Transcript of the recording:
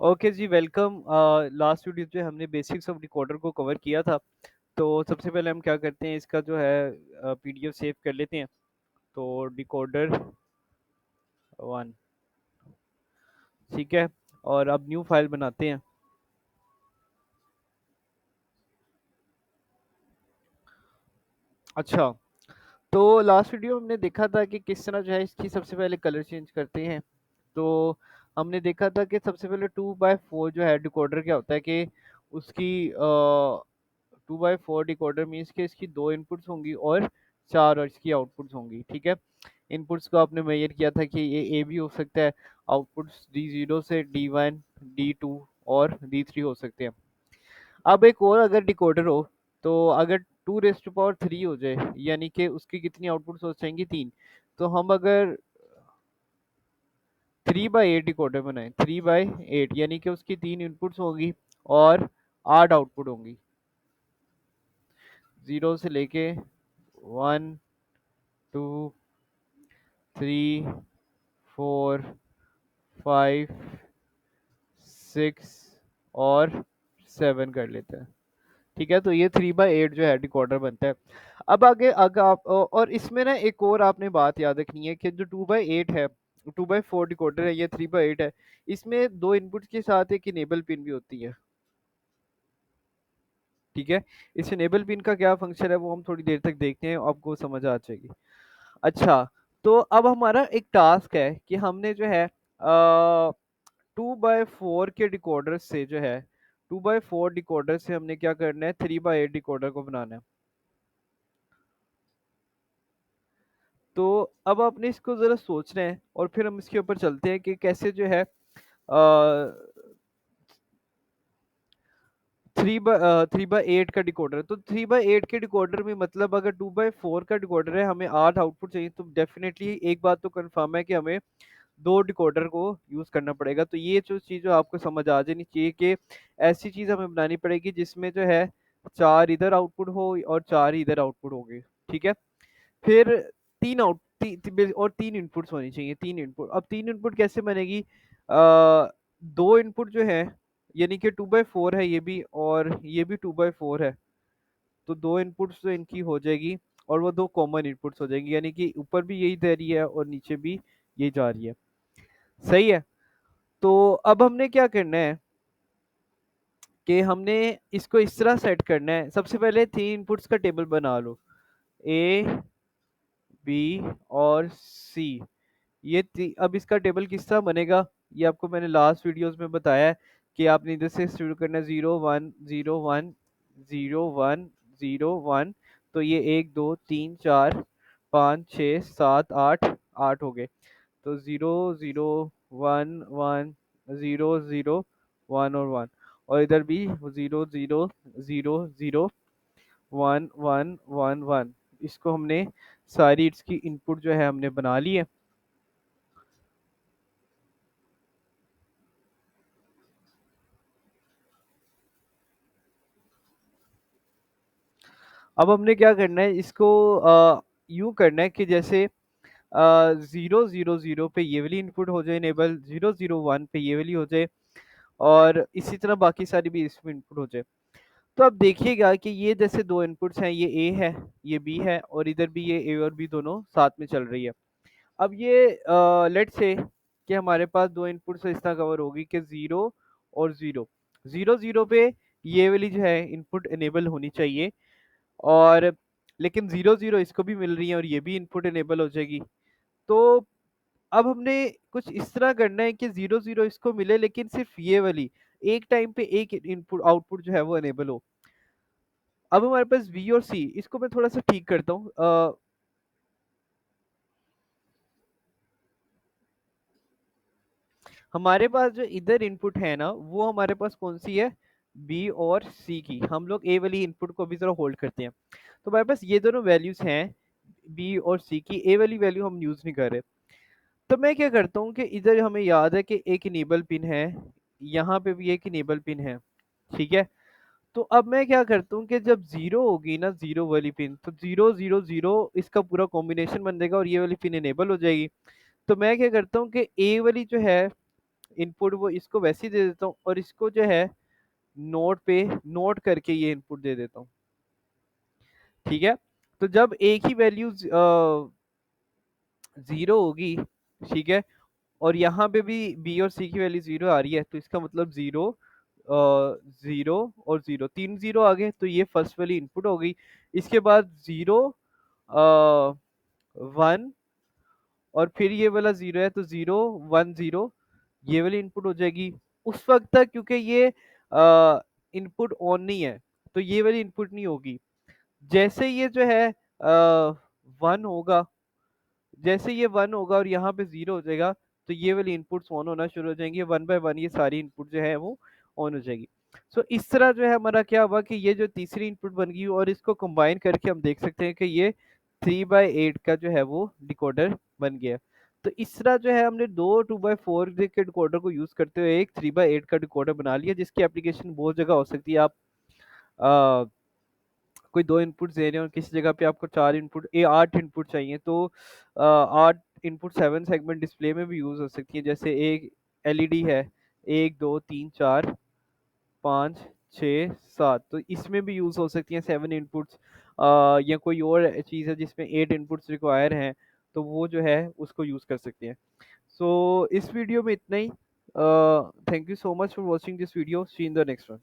Okay जी, welcome. Last video जो हमने basics of decoder को कवर किया था। तो सबसे पहले हम क्या करते हैं, इसका जो है पीडीएफ सेव कर लेते हैं। तो डिकोडर वन, ठीक है। और अब न्यू फाइल बनाते हैं। अच्छा, तो लास्ट वीडियो हमने देखा था कि किस तरह जो है इसकी सबसे पहले कलर चेंज करते हैं। तो हमने देखा था कि सबसे पहले 2x4 जो है डिकोडर क्या होता है कि उसकी 2x4 डिकोडर मीन्स कि इसकी दो इनपुट्स होंगी और चार और इसकी आउटपुट्स होंगी, ठीक है। इनपुट्स को आपने मेजर किया था कि ये ए भी हो सकता है, आउटपुट्स D0 से D1, D2 और D3 हो सकते हैं। अब एक और अगर डिकोडर हो, तो अगर 2⁻³ हो जाए, यानी कि उसकी कितनी आउटपुट्स हो जाएंगी, 3। तो हम अगर 3/8 डिकोडर बनाएं, 3/8 यानी कि उसकी 3 इनपुट्स होंगी और 8 आउटपुट होंगी। 0 से लेके 1, 2, 3, 4, 5, 6 और 7 कर लेते हैं, ठीक है। तो ये 3/8 जो है डिकोडर बनता है। अब आगे आगे आप और इसमें ना एक और आपने बात याद रखनी है कि जो 2/8 है, 2x4 डिकोडर है, ये 3/8 है। इसमें दो इनपुट के साथ एक इनेबल पिन भी होती है, ठीक है। इस इनेबल पिन का क्या फंक्शन है वो हम थोड़ी देर तक देखते हैं, आपको समझ आ जाएगी। अच्छा, तो अब हमारा एक टास्क है कि हमने जो है 2x4 के डिकोडर से जो है 2x4 डिकोडर से हमने क्या करना है, 3/8 डिकोडर को बनाना है। तो अब आपने इसको जरा सोचना है और फिर हम इसके ऊपर चलते हैं कि कैसे जो है 3/8 का डिकोडर है। तो 3/8 के डिकोडर में मतलब अगर 2x4 का डिकोडर है, हमें 8 आउटपुट चाहिए, तो डेफिनेटली एक बात तो कंफर्म है कि हमें दो डिकोडर को यूज करना पड़ेगा। तो ये जो चीज आपको समझ आ जानी चाहिए कि ऐसी चीज हमें बनानी पड़ेगी जिसमें जो है चार इधर आउटपुट हो और चार इधर आउटपुट होंगे, ठीक है। फिर और तीन इनपुट्स होनी चाहिए, तीन इनपुट। अब तीन इनपुट कैसे बनेगी, दो इनपुट जो है, यानी कि 2x4 है ये भी और ये भी 2x4 है। तो दो इनपुट्स तो इनकी हो जाएगी और वो दो कॉमन इनपुट्स हो जाएंगी, यानी कि ऊपर भी यही दे रही है और नीचे भी यही जा रही है, सही है। तो अब हमने क्या करना है कि हमने इसको इस तरह सेट करना है। सबसे पहले तीन इनपुट्स का टेबल बना लो, ए, बी और सी। अब इसका टेबल किस तरह बनेगा, ये आपको मैंने लास्ट वीडियोस में बताया है कि आपने इधर से शुरू करना है, 0 1 0 1 0 1 0 1। तो ये 1 2 3 4 5 6 7 8 हो गए। तो 0 0 1 1 0 0 1 और 1, और इधर भी 0 0 0 0 1 1 1 1। इसको हमने सारी इसकी इनपुट जो है हमने बना ली है। अब हमने क्या करना है, इसको यूं करना है कि जैसे 0 0 0 पे ये वाली इनपुट हो जाए इनेबल, 0 0 1 पे ये वाली हो जाए, और इसी तरह बाकी सारी भी इसमें इनपुट हो जाए। तो अब देखिएगा कि ये जैसे दो इनपुट्स हैं, ये ए है, ये बी है, और इधर भी ये ए और बी दोनों साथ में चल रही है। अब ये लेट्स से कि हमारे पास दो इनपुट्स इस तरह कवर होगी कि 0 और 0। 0 0 पे ये वाली जो है इनपुट इनेबल होनी चाहिए, और लेकिन 0 0 इसको भी मिल रही है और ये भी इनपुट इनेबल हो जाएगी। तो अब हमने कुछ इस तरह करना है कि 0 0 इसको मिले, लेकिन सिर्फ ये वाली एक टाइम पे एक इनपुट आउटपुट जो है वो इनेबल हो। अब हमारे पास बी और सी, इसको मैं थोड़ा सा ठीक करता हूँ। हमारे पास जो इधर इनपुट है ना, वो हमारे पास कौन सी है, बी और सी की। हम लोग ए वाली इनपुट को अभी जरा होल्ड करते हैं। तो हमारे पास ये दोनों वैल्यूज हैं, बी और सी की। ए वाली वैल्यू हम यूज नहीं कर रहे। तो मैं क्या करता हूँ कि इधर हमें याद है कि एक इनेबल पिन है, यहाँ पे भी एक इनेबल पिन है, ठीक है। तो अब मैं क्या करता हूँ कि जब जीरो होगी ना, जीरो वाली पिन, तो 0 0 0 इसका पूरा कॉम्बिनेशन बन जाएगा और ये वाली पिन इनेबल हो जाएगी। तो मैं क्या करता हूँ कि ए वाली जो है, इनपुट वो इसको वैसे ही दे देता हूँ और इसको जो है नोट पे नोट करके ये इनपुट दे देता हूँ। ठीक है, तो जब एक ही वैल्यू जीरो होगी, ठीक है, और यहाँ पे भी बी और सी की वैल्यू जीरो आ रही है, तो इसका मतलब जीरो, जीरो और जीरो, तीन जीरो आ गए, तो ये फर्स्ट वाली इनपुट हो गई। इसके बाद जीरो, वन, और फिर ये वाला जीरो है, तो जीरो वन जीरो, ये वाली इनपुट हो जाएगी। उस वक्त तक क्योंकि ये इनपुट ऑन नहीं है, तो ये वाली इनपुट नहीं होगी। जैसे ये जो है वन होगा, जैसे ये वन होगा और यहाँ पे जीरो हो जाएगा, तो ये वाली इनपुट्स ऑन होना शुरू हो जाएंगे, वन बाय वन ये सारी इनपुट जो है वो ऑन हो जाएगी। सो इस तरह जो है हमारा क्या हुआ कि ये जो तीसरी इनपुट बन गई, और इसको कंबाइन करके हम देख सकते हैं कि ये 3/8 का जो है वो डिकोडर बन गया। तो इस तरह जो है हमने दो 2/4 के डिकोडर को यूज करते हुए एक 3/8 का डिकोडर बना लिया, जिसकी एप्लीकेशन बहुत जगह हो सकती है। आप कोई दो इनपुट दे रहे हो और किसी जगह पे आपको चार इनपुट, ये आठ इनपुट चाहिए, तो आठ इनपुट 7 सेगमेंट डिस्प्ले में भी यूज हो सकती है। जैसे एक एलईडी है, एक दो तीन चार पाँच छः सात, तो इसमें भी यूज हो सकती हैं 7 इनपुट्स। या कोई और चीज़ है जिसमें 8 इनपुट्स रिक्वायर हैं, तो वो जो है उसको यूज कर सकते हैं। सो इस वीडियो में इतना ही। Thank you so much for watching this video, see in the next one.